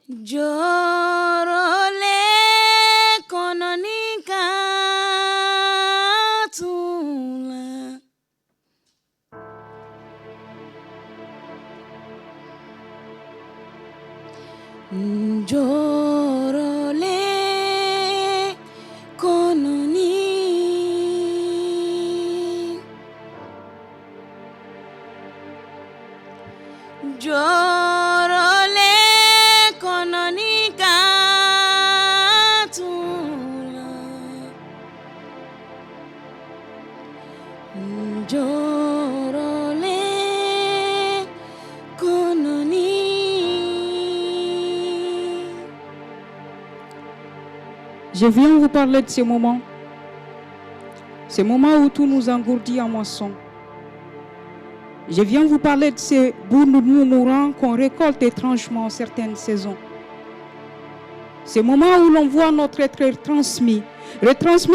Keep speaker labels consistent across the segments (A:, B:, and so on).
A: Jorole kononika tula Jorole kononi Jorole kononika tula Jorole kononi.
B: Je viens vous parler de ces moments où tout nous engourdit en moisson. Je viens vous parler de ces bouts de mourants qu'on récolte étrangement en certaines saisons. Ces moments où l'on voit notre être retransmis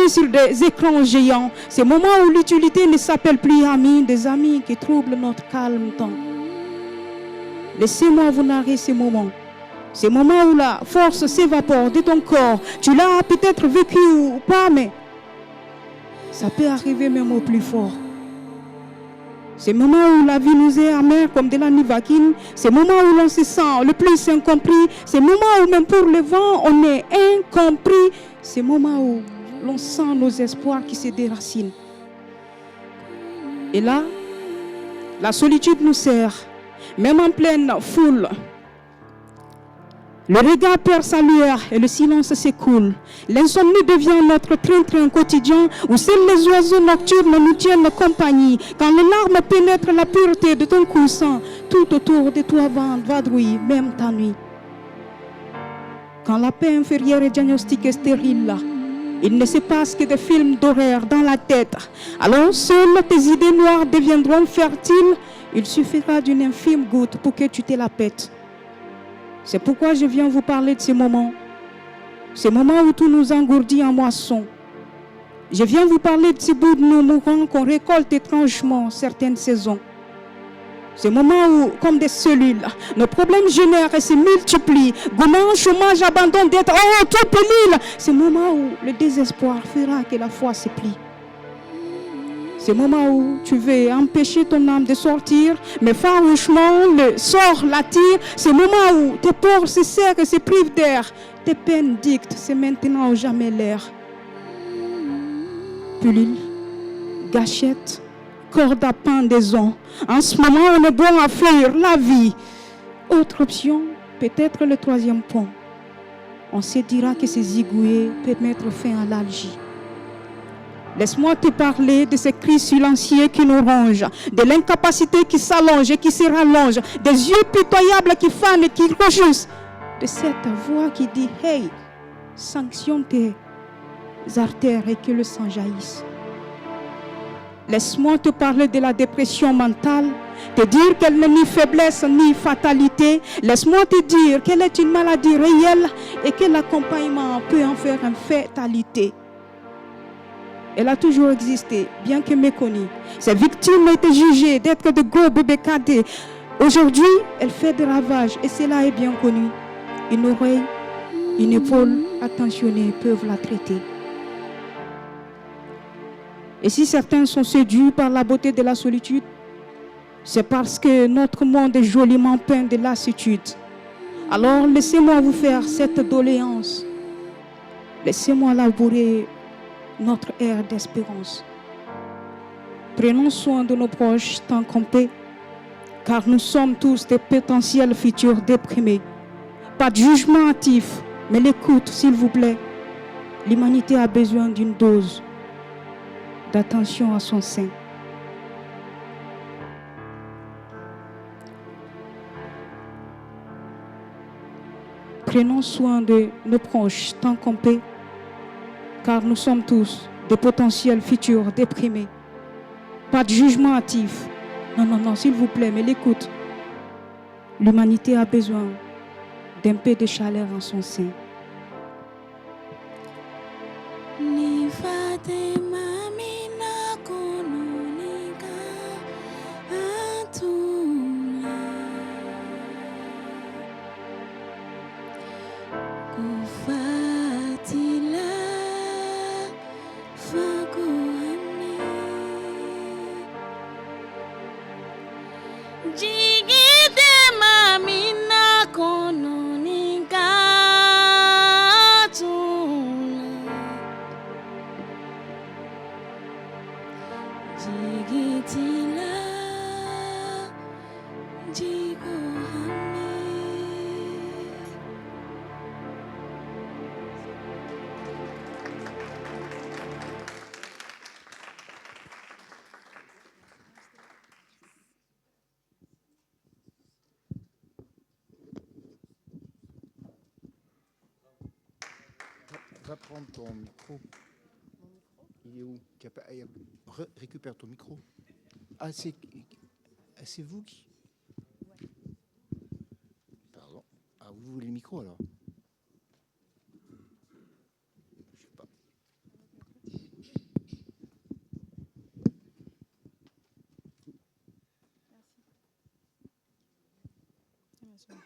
B: sur des écrans géants. Ces moments où l'utilité ne s'appelle plus amis, des amis qui troublent notre calme temps. Laissez-moi vous narrer ces moments où la force s'évapore de ton corps. Tu l'as peut-être vécu ou pas, mais ça peut arriver même au plus fort. Ces moments où la vie nous est amère comme de la nivaquine, ces moments où l'on se sent le plus incompris, ces moments où même pour le vent on est incompris, ces moments où l'on sent nos espoirs qui se déracinent. Et là, la solitude nous serre, même en pleine foule. Le regard perd sa lueur et le silence s'écoule. L'insomnie devient notre train-train quotidien où seuls les oiseaux nocturnes nous tiennent compagnie. Quand les larmes pénètrent la pureté de ton coussin, tout autour de toi vadrouille, même ta nuit. Quand la paix inférieure est diagnostiquée stérile, il ne se passe que des films d'horreur dans la tête. Alors seules tes idées noires deviendront fertiles. Il suffira d'une infime goutte pour que tu te la pètes. C'est pourquoi je viens vous parler de ces moments où tout nous engourdit en moisson. Je viens vous parler de ces bouts de nos mourants qu'on récolte étrangement certaines saisons. Ces moments où, comme des cellules, nos problèmes génèrent et se multiplient. Gourmand, chômage, abandon d'être tout pénible. Ces moments où le désespoir fera que la foi se plie. Ces moments où tu veux empêcher ton âme de sortir, mais farouchement le sort l'attire. Ces moments où tes pores se serrent et se privent d'air. Tes peines dictent, c'est maintenant ou jamais l'air. Pilule, gâchette, corde à pendaison. En ce moment, on est bon à fuir la vie. Autre option, peut-être le troisième pont. On se dira que ces zigouillés peuvent mettre fin à l'algie. Laisse-moi te parler de ces cris silencieux qui nous rongent, de l'incapacité qui s'allonge et qui se rallonge, des yeux pitoyables qui fanent et qui rougissent, de cette voix qui dit « Hey, sanctionne tes artères et que le sang jaillisse. » Laisse-moi te parler de la dépression mentale, te dire qu'elle n'est ni faiblesse ni fatalité. Laisse-moi te dire qu'elle est une maladie réelle et que l'accompagnement peut en faire une fatalité. Elle a toujours existé, bien que méconnue. Ses victimes étaient jugées d'être de gros bébés cadets. Aujourd'hui, elle fait des ravages et cela est bien connu. Une oreille, une épaule attentionnée peuvent la traiter. Et si certains sont séduits par la beauté de la solitude, c'est parce que notre monde est joliment peint de lassitude. Alors laissez-moi vous faire cette doléance. Laissez-moi labourer notre ère d'espérance. Prenons soin de nos proches tant qu'on peut, car nous sommes tous des potentiels futurs déprimés. Pas de jugement hâtif, mais l'écoute, s'il vous plaît. L'humanité a besoin d'une dose d'attention à son sein. Prenons soin de nos proches tant qu'on peut, car nous sommes tous des potentiels futurs déprimés. Pas de jugement hâtif. Non, s'il vous plaît, mais l'écoute. L'humanité a besoin d'un peu de chaleur en son sein.
A: ufatila fakuhani jigite mamina kono ninkatula jigitila jikohani.
C: Va prendre ton micro. Il est où? Récupère ton micro. Ah, c'est vous qui... Pardon. Ah, vous voulez le micro alors? Je sais pas.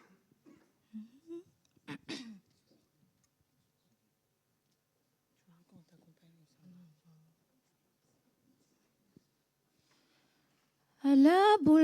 A: À la boule.